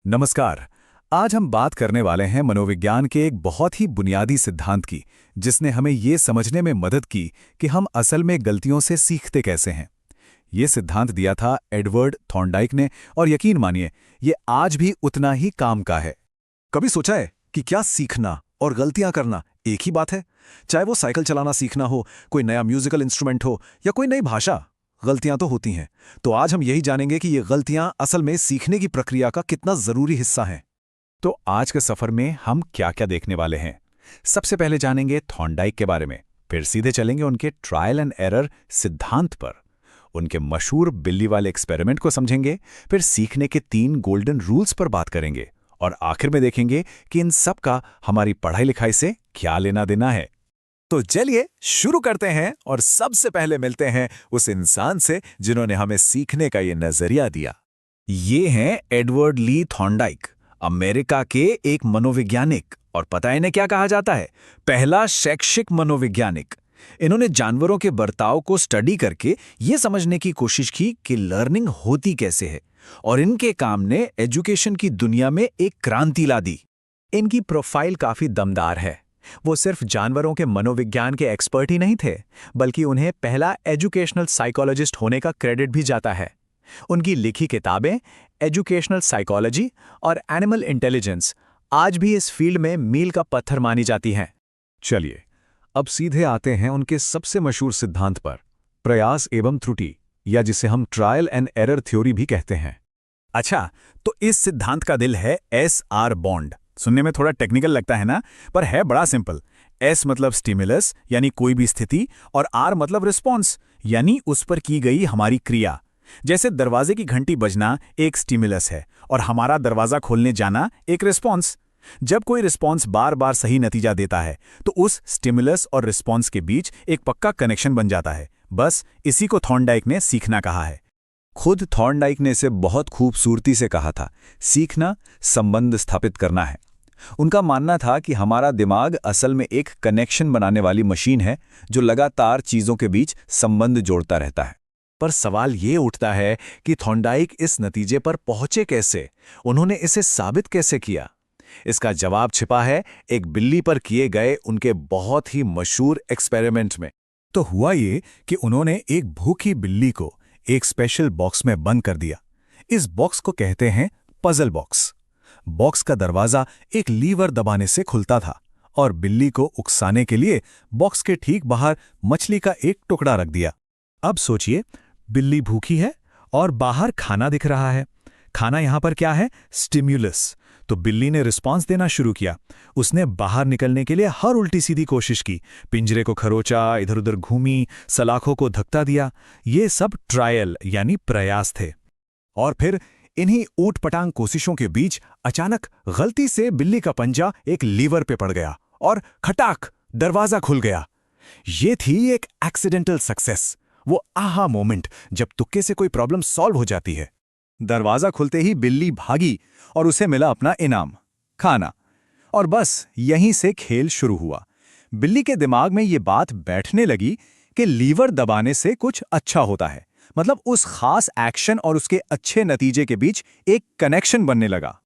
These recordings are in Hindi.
नमस्कार। आज हम बात करने वाले हैं मनोविज्ञान के एक बहुत ही बुनियादी सिद्धांत की, जिसने हमें ये समझने में मदद की कि हम असल में गलतियों से सीखते कैसे हैं। ये सिद्धांत दिया था एडवर्ड थॉर्नडाइक ने, और यकीन मानिए, ये आज भी उतना ही काम का है। कभी सोचा है कि क्या सीखना और गलतियां करना एक ही बात है? चाहे वो साइकिल चलाना सीखना हो, कोई नया म्यूजिकल इंस्ट्रूमेंट हो या कोई नई भाषा, गलतियां तो होती हैं। तो आज हम यही जानेंगे कि ये गलतियां असल में सीखने की प्रक्रिया का कितना जरूरी हिस्सा हैं। तो आज के सफर में हम क्या क्या देखने वाले हैं? सबसे पहले जानेंगे थॉर्नडाइक के बारे में, फिर सीधे चलेंगे उनके ट्रायल एंड एरर सिद्धांत पर, उनके मशहूर बिल्ली वाले एक्सपेरिमेंट को समझेंगे, फिर सीखने के 3 गोल्डन रूल्स पर बात करेंगे, और आखिर में देखेंगे कि इन सब का हमारी पढ़ाई लिखाई से क्या लेना देना है। तो चलिए शुरू करते हैं, और सबसे पहले मिलते हैं उस इंसान से जिन्होंने हमें सीखने का ये नजरिया दिया। ये हैं एडवर्ड ली थॉर्नडाइक, अमेरिका के एक मनोवैज्ञानिक, और पता है इन्हें क्या कहा जाता है? पहला शैक्षिक मनोवैज्ञानिक। इन्होंने जानवरों के बर्ताव को स्टडी करके ये समझने की कोशिश की कि लर्निंग होती कैसे है, और इनके काम ने एजुकेशन की दुनिया में एक क्रांति ला दी। इनकी प्रोफाइल काफी दमदार है। वो सिर्फ जानवरों के मनोविज्ञान के एक्सपर्ट ही नहीं थे, बल्कि उन्हें पहला एजुकेशनल साइकोलॉजिस्ट होने का क्रेडिट भी जाता है। उनकी लिखी किताबें एजुकेशनल साइकोलॉजी और एनिमल इंटेलिजेंस आज भी इस फील्ड में मील का पत्थर मानी जाती हैं। चलिए अब सीधे आते हैं उनके सबसे मशहूर सिद्धांत पर, प्रयास एवं त्रुटि, या जिसे हम ट्रायल एंड एरर थ्योरी भी कहते हैं। अच्छा, तो इस सिद्धांत का दिल है SR बॉन्ड। सुनने में थोड़ा टेक्निकल लगता है ना, पर है बड़ा सिंपल। S मतलब स्टिमुलस यानी कोई भी स्थिति, और R मतलब रिस्पॉन्स यानी उस पर की गई हमारी क्रिया। जैसे दरवाजे की घंटी बजना एक स्टिमुलस है, और हमारा दरवाजा खोलने जाना एक रिस्पॉन्स। जब कोई रिस्पॉन्स बार बार सही नतीजा देता है, तो उस स्टिमुलस और रिस्पॉन्स के बीच एक पक्का कनेक्शन बन जाता है। बस इसी को थॉर्नडाइक ने सीखना कहा है। खुद थॉर्नडाइक ने इसे बहुत खूबसूरती से कहा था, सीखना संबंध स्थापित करना है। उनका मानना था कि हमारा दिमाग असल में एक कनेक्शन बनाने वाली मशीन है, जो लगातार चीजों के बीच संबंध जोड़ता रहता है। पर सवाल ये उठता है कि थॉर्नडाइक इस नतीजे पर पहुंचे कैसे? उन्होंने इसे साबित कैसे किया? इसका जवाब छिपा है एक बिल्ली पर किए गए उनके बहुत ही मशहूर एक्सपेरिमेंट में। तो हुआ ये कि उन्होंने एक भूखी बिल्ली को एक स्पेशल बॉक्स में बंद कर दिया। इस बॉक्स को कहते हैं पजल बॉक्स। बॉक्स का दरवाजा एक लीवर दबाने से खुलता था, और बिल्ली को उकसाने के लिए बॉक्स के ठीक बाहर मछली का एक टुकड़ा रख दिया। अब सोचिए, बिल्ली भूखी है और बाहर खाना दिख रहा है। खाना यहां पर क्या है? स्टिम्युलस। तो बिल्ली ने रिस्पांस देना शुरू किया। उसने बाहर निकलने के लिए हर उल्टी सीधी कोशिश की, पिंजरे को खरोचा, इधर उधर घूमी, सलाखों को धक्का दिया। ये सब ट्रायल यानी प्रयास थे। और फिर इन्हीं ऊटपटांग कोशिशों के बीच अचानक गलती से बिल्ली का पंजा एक लीवर पे पड़ गया, और खटाक दरवाजा खुल गया। ये थी एक एक्सीडेंटल सक्सेस, वो आहा मोमेंट जब तुक्के से कोई प्रॉब्लम सॉल्व हो जाती है। दरवाजा खुलते ही बिल्ली भागी, और उसे मिला अपना इनाम, खाना। और बस यहीं से खेल शुरू हुआ। बिल्ली के दिमाग में ये बात बैठने लगी कि लीवर दबाने से कुछ अच्छा होता है, मतलब उस खास एक्शन और उसके अच्छे नतीजे के बीच एक कनेक्शन बनने लगा।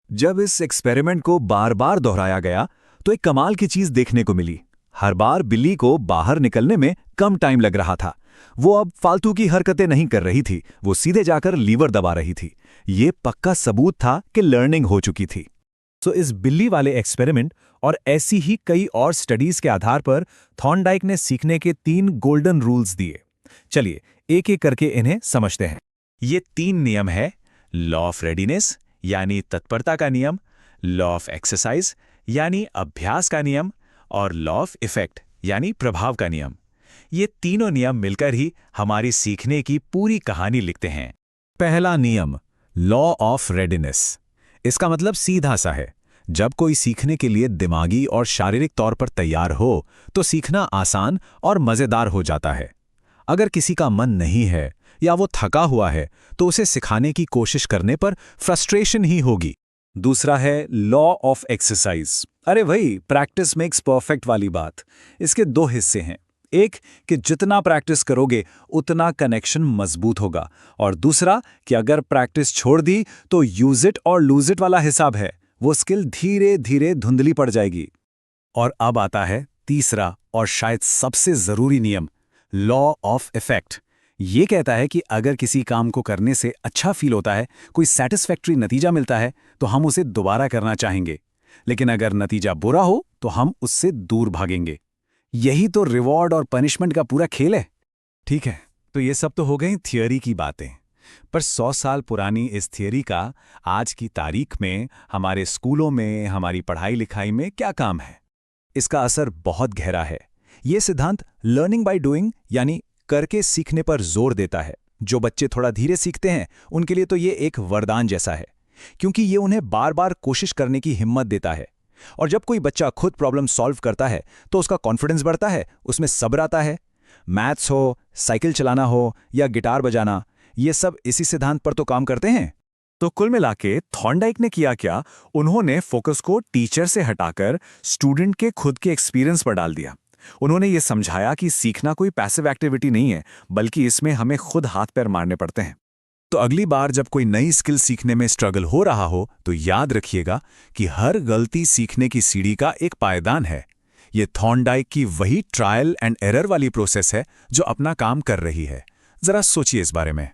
जब इस एक्सपेरिमेंट को बार बार दोहराया गया, तो एक कमाल की चीज देखने को मिली। हर बार बिल्ली को बाहर निकलने में कम टाइम लग रहा था। वो अब फालतू की हरकतें नहीं कर रही थी, वो सीधे जाकर लीवर दबा रही थी। ये पक्का सबूत था कि लर्निंग हो चुकी थी। तो इस बिल्ली वाले एक्सपेरिमेंट और ऐसी ही कई और स्टडीज के आधार पर थॉर्नडाइक ने सीखने के 3 गोल्डन रूल्स दिए। चलिए एक एक करके इन्हें समझते हैं। ये 3 नियम है: लॉ ऑफ रेडीनेस यानी तत्परता का नियम, लॉ ऑफ एक्सरसाइज यानी अभ्यास का नियम, और लॉ ऑफ इफेक्ट यानी प्रभाव का नियम। ये तीनों नियम मिलकर ही हमारी सीखने की पूरी कहानी लिखते हैं। पहला नियम, लॉ ऑफ रेडीनेस। इसका मतलब सीधा सा है, जब कोई सीखने के लिए दिमागी और शारीरिक तौर पर तैयार हो, तो सीखना आसान और मजेदार हो जाता है। अगर किसी का मन नहीं है या वो थका हुआ है, तो उसे सिखाने की कोशिश करने पर फ्रस्ट्रेशन ही होगी। दूसरा है लॉ ऑफ एक्सरसाइज। अरे भाई, प्रैक्टिस मेक्स परफेक्ट वाली बात। इसके 2 हिस्से हैं। एक कि जितना प्रैक्टिस करोगे उतना कनेक्शन मजबूत होगा, और दूसरा कि अगर प्रैक्टिस छोड़ दी तो यूज इट और लूज इट वाला हिसाब है, वो स्किल धीरे धीरे धुंधली पड़ जाएगी। और अब आता है तीसरा और शायद सबसे जरूरी नियम, लॉ ऑफ इफेक्ट। ये कहता है कि अगर किसी काम को करने से अच्छा फील होता है, कोई सेटिस्फैक्ट्री नतीजा मिलता है, तो हम उसे दोबारा करना चाहेंगे, लेकिन अगर नतीजा बुरा हो तो हम उससे दूर भागेंगे। यही तो रिवॉर्ड और पनिशमेंट का पूरा खेल है। ठीक है, तो ये सब तो हो गई थियरी की बातें, पर 100 साल पुरानी इस थियरी का आज की तारीख में हमारे स्कूलों में, हमारी पढ़ाई लिखाई में क्या काम है? इसका असर बहुत गहरा है। ये सिद्धांत लर्निंग बाय डूइंग यानी करके सीखने पर जोर देता है। जो बच्चे थोड़ा धीरे सीखते हैं उनके लिए तो ये एक वरदान जैसा है, क्योंकि ये उन्हें बार बार कोशिश करने की हिम्मत देता है। और जब कोई बच्चा खुद प्रॉब्लम सॉल्व करता है तो उसका कॉन्फिडेंस बढ़ता है, उसमें सब्र आता है। मैथ्स हो, साइकिल चलाना हो या गिटार बजाना, ये सब इसी सिद्धांत पर तो काम करते हैं। तो कुल मिलाके थॉर्नडाइक ने किया क्या? उन्होंने फोकस को टीचर से हटाकर स्टूडेंट के खुद के एक्सपीरियंस पर डाल दिया। उन्होंने ये समझाया कि सीखना कोई पैसिव एक्टिविटी नहीं है, बल्कि इसमें हमें खुद हाथ पैर मारने पड़ते हैं। तो अगली बार जब कोई नई स्किल सीखने में स्ट्रगल हो रहा हो तो याद रखिएगा कि हर गलती सीखने की सीढ़ी का एक पायदान है। ये थॉर्नडाइक की वही ट्रायल एंड एरर वाली प्रोसेस है जो अपना काम कर रही है। जरा सोचिए इस बारे में।